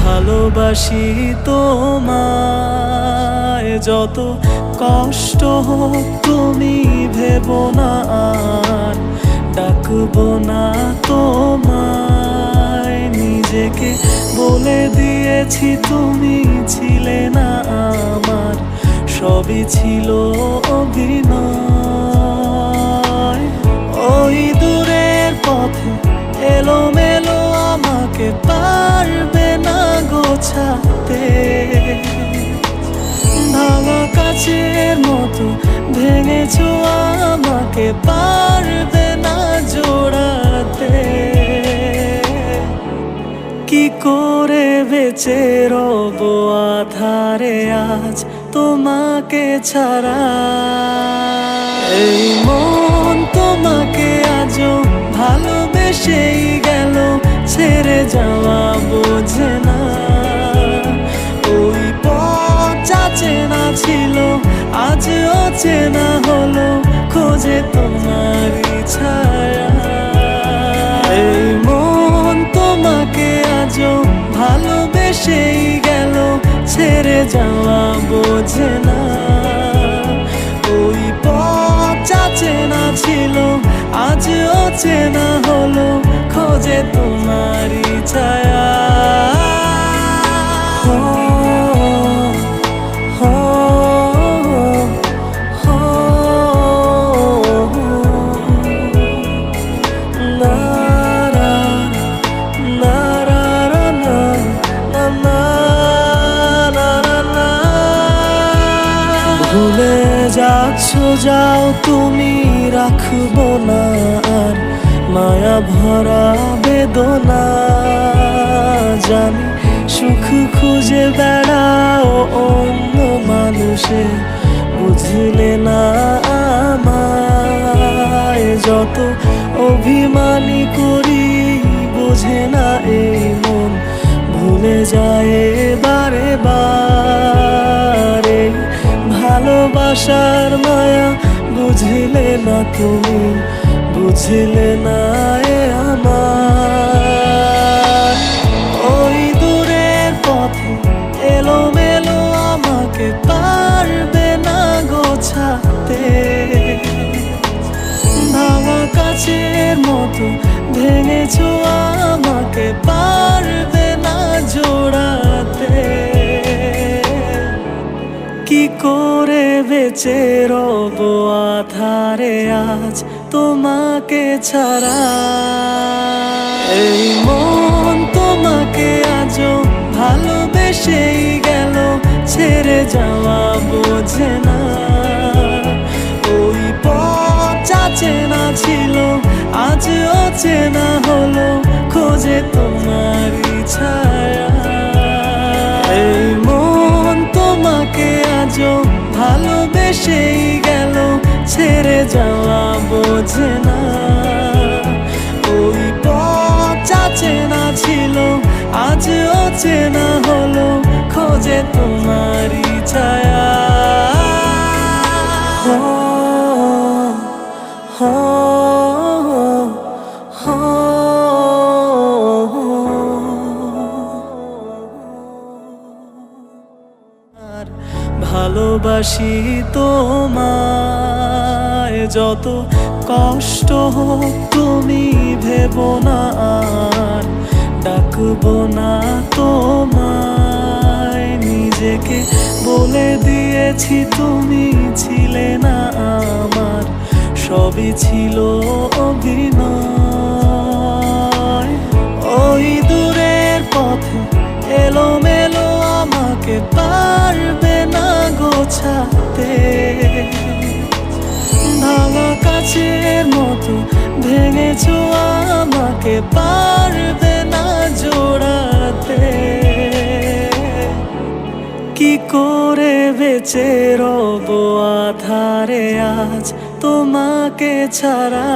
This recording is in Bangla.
ভালোবাসি তোমায়, যত কষ্ট হোক তুমি ভেবো না আর ডাকবো না তোমায়। নিজেকে বলে দিয়েছি তুমি ছিলে না আমার, সবই ছিল অভিনয়। ওই দূরের পথে এলোমেলো আমাকে পারবে না গোছাতে, ভাঙা কাচের মতো ভেঙেছো আমাকে পারবে না জোড়াতে। কি করে বেঁচে রব আধারে আজ তোমাকে ছাড়া। এই মন তোমাকে আজও ভালোবেসেই গেল, ছেড়ে যাওয়া বোঝে না। ওই পথ চেনা ছিল আজ অচেনা হলো, খোঁজে তোমারই ছায়া। এই মন তোমাকে আজও ভালোবেসেই গেল, ছেড়ে যাওয়া বোঝে না। ওই পথ চেনা ছিল আজ অচেনা হলো, খোঁজে তোমারই ছায়া। ভুলে যাচ্ছ যাও তুমি, রাখবো না আর মায়া ভরা বেদনা। জানি সুখ খুঁজে বেড়াও অন্য মানুষে, বুঝলে না আমায়। যত অভিমানী করি বোঝে না এই মন, ভুলে যায় বারে বারে। ভালোবাসার মায়া বুঝলে না তুমি, বুঝলে না এ আমার। ওই দূরের পথে এলোমেলো আমাকে পারবে না গোছাতে, ভাঙা কাচের মতো ভেঙেছো আমাকে পারবে না জোড়াতে। কি করে বেঁচে রব আধারে আজ তোমাকে ছাড়া। এই মন তোমাকে আজও ভালোবেসেই গেল, ছেড়ে যাওয়া বোঝে না। ওই পথ চেনা ছিল আজ অচেনা হলো, খোঁজে তোমারই ছায়া। এই মন তোমাকে আজও ভালোবেসেই গেল, ছেড়ে যাওয়া বোঝে না। ওই পথ চেনা ছিল আজ অচেনা হলো, খোঁজে তোমারই ছায়া। ভালোবাসি তোমায়, যত কষ্ট হোক তুমি ভেবো না আর ডাকবো না তোমায়। নিজেকে বলে দিয়েছি তুমি ছিলে না আমার, সবই ছিল অভিনয়। ওই দূরের পথে এলোমেলো আমাকে পারবে না গোছাতে, ভাঙা কাচের মতো ভেঙেছো আমাকে পারবে না জোড়াতে। কি করে বেঁচে রব আধারে আজ তোমাকে ছাড়া।